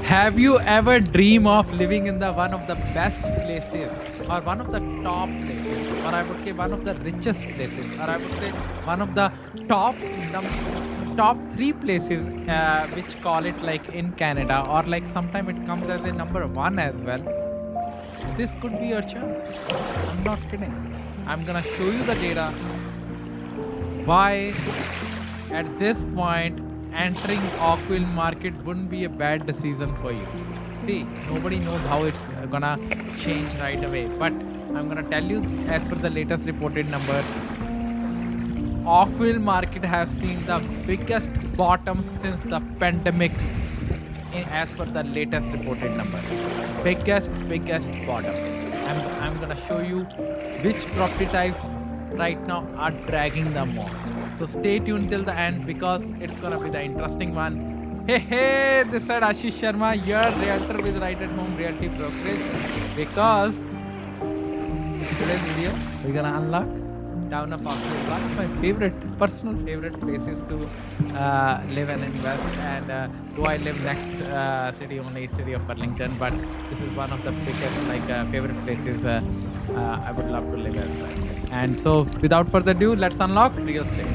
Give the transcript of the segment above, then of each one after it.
Have you ever dream of living in the one of the best places or one of the top places or I would say one of the richest places or I would say one of the top top 3 places which call it like in Canada or like sometime it comes as a number 1 as well. This could be your chance. I'm not kidding. I'm going to show you the data why at this point entering Oakville market wouldn't be a bad decision for you. See, nobody knows how it's gonna change right away, but I'm gonna tell you as per the latest reported number, Oakville market has seen the biggest bottom since the pandemic as per the latest reported number. Biggest bottom. I'm gonna show you which property types right now are dragging the most. So stay tuned till the end because it's gonna be the interesting one. Hey, this is Ashish Sharma, your realtor with Right at Home Realty Brokerage. Because in today's video, we're gonna unlock town of Oakville, one of my personal favorite places to live and invest. And though I live next city only, city of Burlington, but this is one of the biggest favorite places I would love to live as well. And so, without further ado, let's unlock real estate.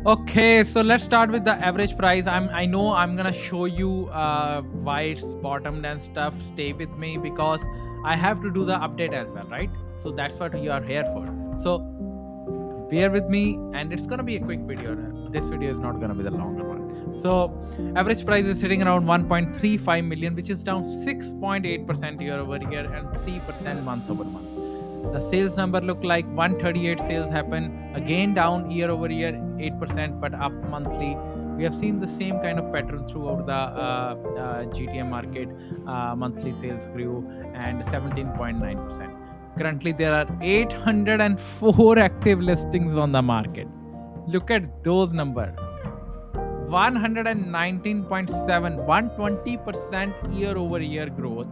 Okay, so let's start with the average price. I know I'm gonna show you why it's bottomed and stuff. Stay with me because I have to do the update as well, right? So that's what you are here for. So bear with me, and it's gonna be a quick video. This video is not gonna be the longer one. So average price is sitting around 1.35 million, which is down 6.8% year over year and 3% month over month. The sales number look like 138 sales happen, again down year over year 8%, but up monthly. We have seen the same kind of pattern throughout the GTM market. Monthly sales grew and 17.9%. Currently, there are 804 active listings on the market. Look at those numbers. 119.7, 120% year over year growth.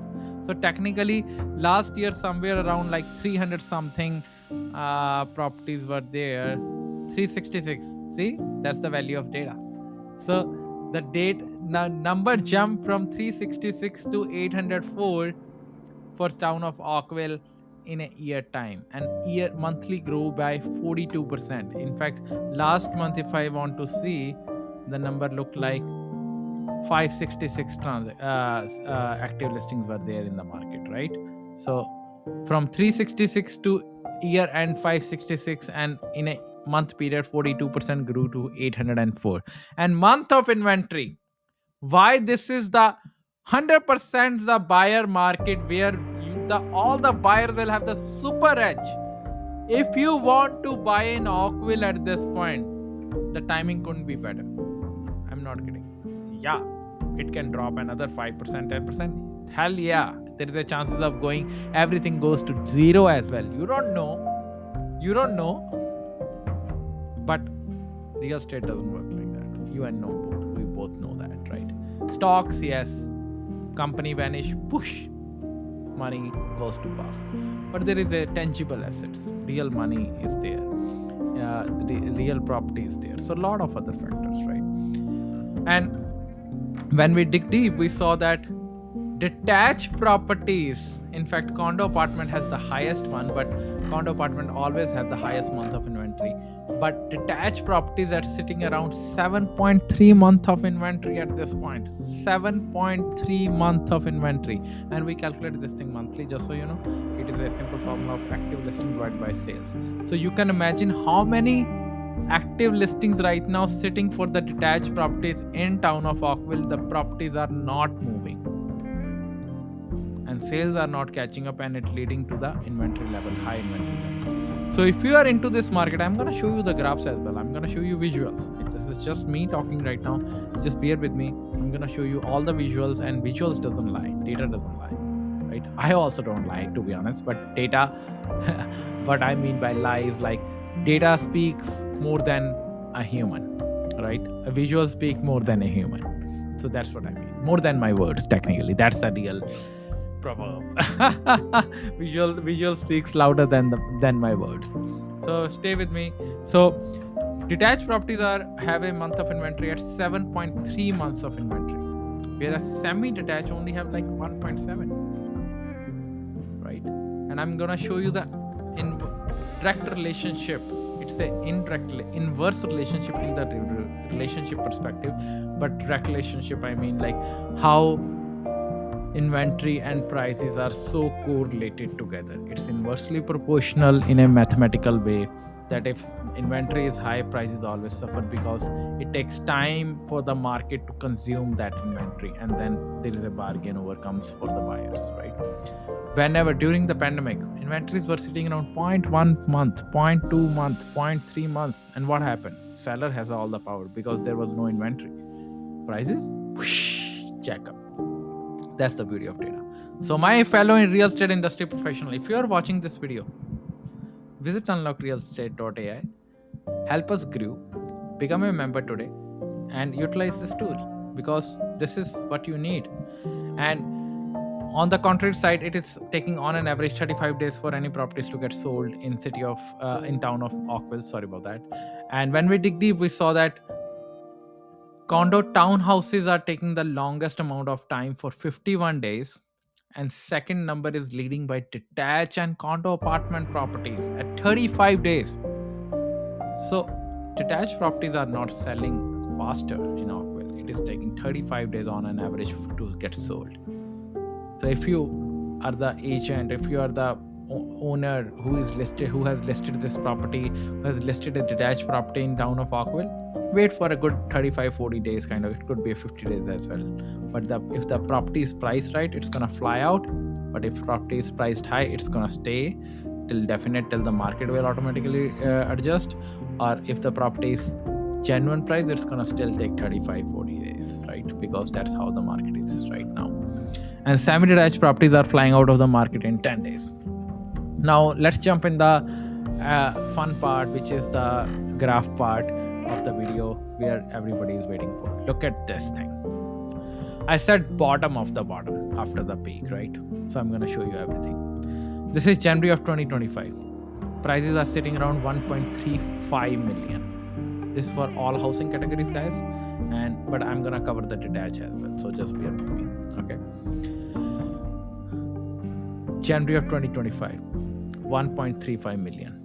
So technically, last year somewhere around like 300 something properties were there. 366. See, that's the value of data. So the number jumped from 366 to 804 for town of Oakville in a year time, and year monthly grew by 42%. In fact, last month, if I want to see, the number looked like 566 active listings were there in the market, right? So from 366 to year end 566, and in a month period 42% grew to 804. And month of inventory, why this is the 100% the buyer market where all the buyers will have the super edge. If you want to buy in Oakville at this point, the timing couldn't be better. I'm not kidding. Yeah, it can drop another 5%, 10%. Hell yeah, there is a chances of everything goes to zero as well. You don't know. But real estate doesn't work like that. You and we both know that, right? Stocks, yes. Company vanish, push. Money goes to puff. But there is a tangible assets. Real money is there. The real property is there. So a lot of other factors, right? And when we dig deep, we saw that detached properties, in fact, condo apartment has the highest one, but condo apartment always have the highest month of inventory. But detached properties are sitting around 7.3 month of inventory at this point. 7.3 month of inventory. And we calculate this thing monthly, just so you know. It is a simple formula of active listing divided by sales. So you can imagine how many active listings right now sitting for the detached properties in town of Oakville. The properties are not moving and sales are not catching up, and it leading to the inventory level, high inventory level. So if you are into this market, I'm going to show you the graphs as well. I'm going to show you visuals. If this is just me talking right now, just bear with me. I'm going to show you all the visuals, and visuals doesn't lie, data doesn't lie, right? I also don't lie, to be honest, but data what I mean by lie is like data speaks more than a human, right? A visual speak more than a human. So that's what I mean. More than my words, technically. That's the real proverb. Visual speaks louder than my words. So stay with me. So detached properties have a month of inventory at 7.3 months of inventory, whereas semi-detached only have like 1.7, right? And I'm gonna show you the direct relationship. It's a inverse relationship in the relationship perspective, but direct relationship, I mean like how inventory and prices are so correlated together. It's inversely proportional in a mathematical way, that if inventory is high, prices always suffer because it takes time for the market to consume that inventory, and then there is a bargain overcomes for the buyers, right? Whenever during the pandemic, inventories were sitting around zero point 0.1 month, zero point 0.2 month, 0.3 months, and what happened? Seller has all the power because there was no inventory. Prices whoosh, jack up. That's the beauty of data. So my fellow in real estate industry professional, if you are watching this video, visit unlockrealestate.ai, help us grow, become a member today, and utilize this tool, because this is what you need. And on the contrary side, it is taking on an average 35 days for any properties to get sold in town of Oakville. Sorry about that. And when we dig deep, we saw that condo townhouses are taking the longest amount of time for 51 days, and second number is leading by detached and condo apartment properties at 35 days. So detached properties are not selling faster in Oakville. It is taking 35 days on an average to get sold. So if you are the agent, if you are the owner who has listed this property, who has listed a detached property in town of Oakville, wait for a good 35-40 days, kind of. It could be a 50 days as well. But if the property is priced right, it's gonna fly out. But if property is priced high, it's gonna stay till the market will automatically adjust. Or if the property is genuine price, it's gonna still take 35-40 days, right? Because that's how the market is right now. And semi-detached properties are flying out of the market in 10 days. Now let's jump in the fun part, which is the graph part of the video where everybody is waiting for. Look at this thing. I said bottom of the bottom after the peak, right? So I'm going to show you everything. This is January of 2025. Prices are sitting around 1.35 million. This is for all housing categories, guys. But I'm going to cover the detached as well. So just bear with me. Okay. January of 2025, 1.35 million.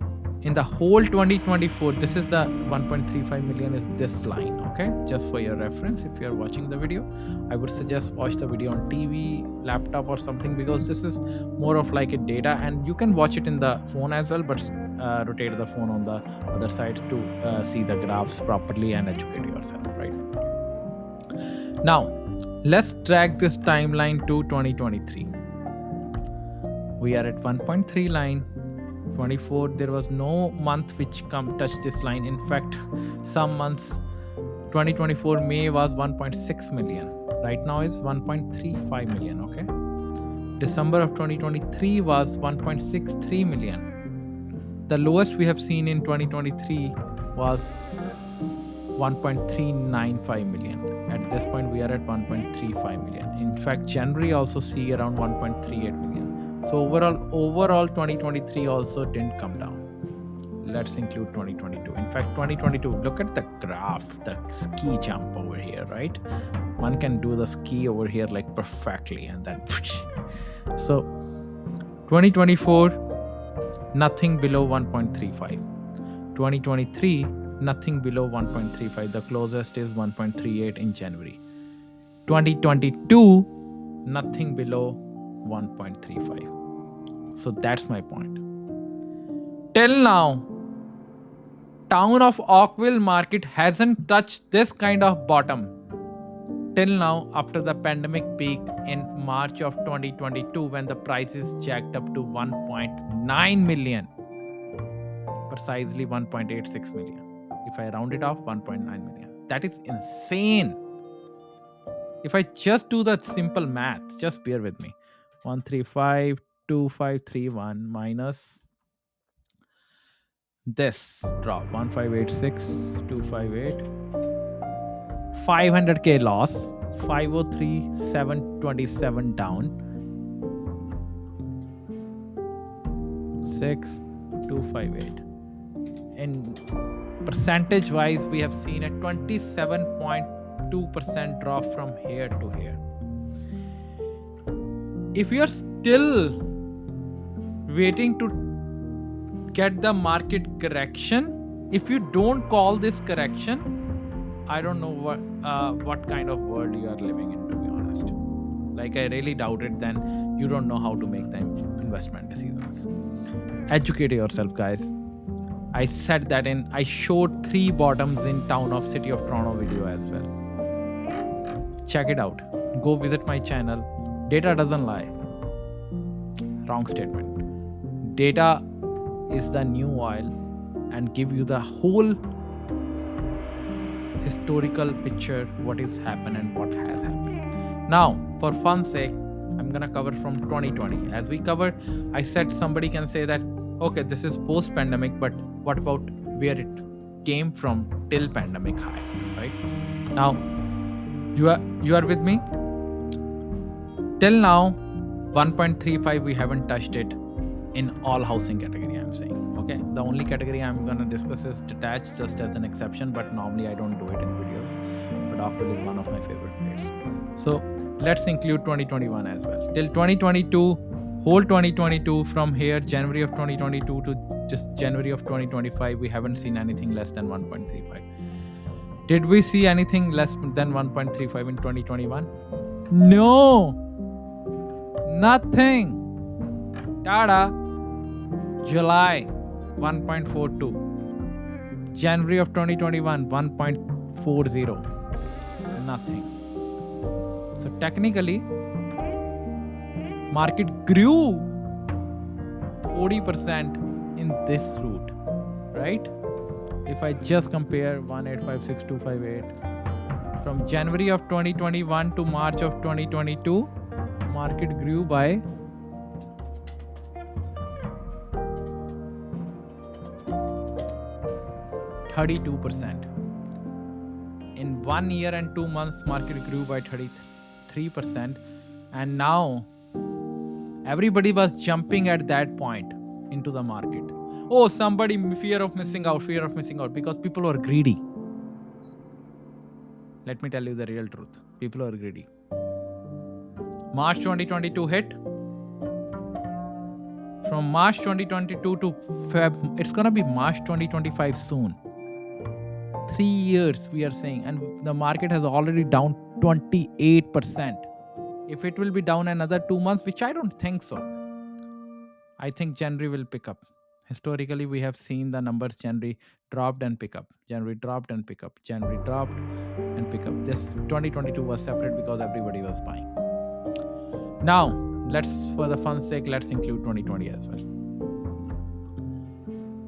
In the whole 2024, this is the 1.35 million is this line, okay? Just for your reference, if you are watching the video, I would suggest watch the video on TV, laptop or something, because this is more of like a data, and you can watch it in the phone as well, but rotate the phone on the other side to see the graphs properly and educate yourself, right? Now, let's drag this timeline to 2023. We are at 1.3 line. 24, there was no month which touched this line. In fact, some months, 2024 May was 1.6 million. Right now is 1.35 million. Okay. December of 2023 was 1.63 million. The lowest we have seen in 2023 was 1.395 million. At this point, we are at 1.35 million. In fact, January also see around 1.38 million. So overall 2023 also didn't come down. Let's include 2022. In fact, 2022, look at the graph, the ski jump over here, right? One can do the ski over here like perfectly, and then so 2024, nothing below 1.35. 2023, nothing below 1.35. The closest is 1.38 in January. 2022, nothing below 1.35. So that's my point. Till now, town of Oakville market hasn't touched this kind of bottom. Till now, after the pandemic peak in March of 2022, when the prices jacked up to 1.9 million, precisely 1.86 million. If I round it off, 1.9 million. That is insane. If I just do the simple math, just bear with me. 1352531 minus this drop, 1586 258, 500k loss, 503,727 down. 6,258. In percentage wise, we have seen a 27.2% drop from here to here. If you are still waiting to get the market correction, if you don't call this correction, I don't know what kind of world you are living in, to be honest. Like, I really doubt it. Then you don't know how to make the investment decisions. Educate yourself, guys. I said that I showed 3 bottoms in town of City of Toronto video as well. Check it out. Go visit my channel. Data doesn't lie. Wrong statement. Data is the new oil and give you the whole historical picture, what is happened and what has happened. Now, for fun's sake, I'm gonna cover from 2020. As we covered, I said somebody can say that, okay, this is post-pandemic, but what about where it came from till pandemic high, right? Now, you are with me? Till now, 1.35, we haven't touched it in all housing category, I'm saying. Okay, the only category I'm gonna discuss is detached, just as an exception, but normally I don't do it in videos. But Oakville is one of my favorite places. So let's include 2021 as well. Till 2022, whole 2022, from here, January of 2022 to just January of 2025, we haven't seen anything less than 1.35. Did we see anything less than 1.35 in 2021? No, nothing. Tada. July 1.42. January of 2021 1.40. Nothing. So technically, market grew 40% in this route, right? If I just compare 1856258 from January of 2021 to March of 2022, market grew by 32%. In 1 year and 2 months, market grew by 33%. And now everybody was jumping at that point into the market. Oh, somebody, fear of missing out, because people were greedy. Let me tell you the real truth. People are greedy. March 2022 hit. From March 2022 to Feb, it's gonna be March 2025 soon. 3 years we are saying, and the market has already down 28%. If it will be down another 2 months, which I don't think so, I think January will pick up. Historically, we have seen the numbers. January dropped and pick up. January dropped and pick up. January dropped and pick up. This 2022 was separate because everybody was buying. Now, for the fun's sake, let's include 2020 as well.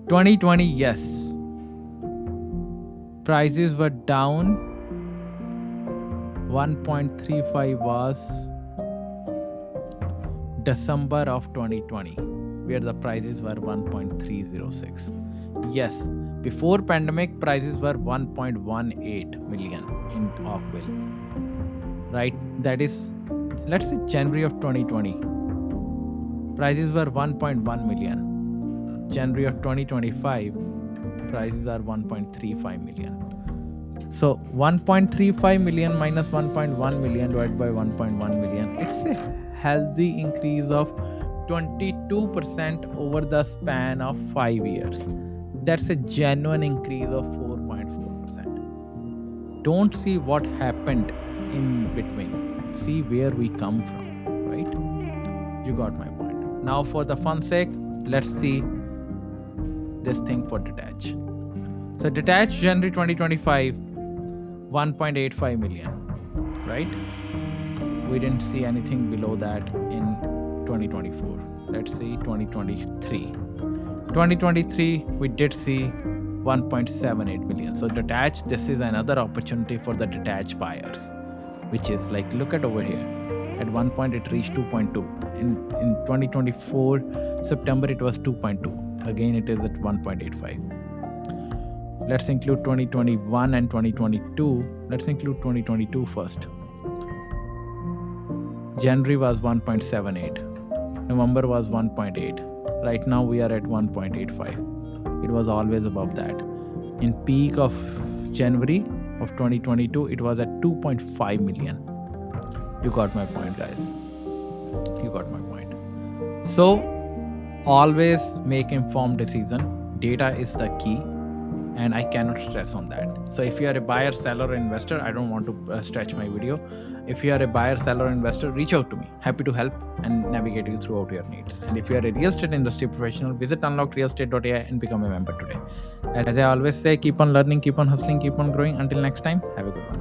2020, yes. Prices were down. 1.35 was December of 2020, where the prices were 1.306. Yes, before pandemic, prices were 1.18 million in Oakville. Right? That is, let's say January of 2020. Prices were 1.1 million. January of 2025, prices are 1.35 million. So 1.35 million minus 1.1 million divided by 1.1 million. It's a healthy increase of 22% over the span of 5 years. That's a genuine increase of 4.4%. Don't see what happened in between. See where we come from, right? You got my point. Now, for the fun sake, let's see this thing for detach. So detach January 2025, 1.85 million, right? We didn't see anything below that in 2024. Let's see 2023. 2023, we did see 1.78 million. So detach, this is another opportunity for the detach buyers, which is like, look at over here. At one point, it reached 2.2. In 2024, September, it was 2.2. Again, it is at 1.85. Let's include 2021 and 2022. Let's include 2022 first. January was 1.78. November was 1.8. Right now we are at 1.85. It was always above that. In peak of January of 2022, it was at 2.5 million. You got my point, guys. You got my point. So always make informed decision. Data is the key, and I cannot stress on that. So if you are a buyer, seller, or investor, I don't want to stretch my video. If you are a buyer, seller, or investor, reach out to me. Happy to help and navigate you throughout your needs. And if you are a real estate industry professional, visit unlockedrealestate.ai and become a member today. As I always say, keep on learning, keep on hustling, keep on growing. Until next time, have a good one.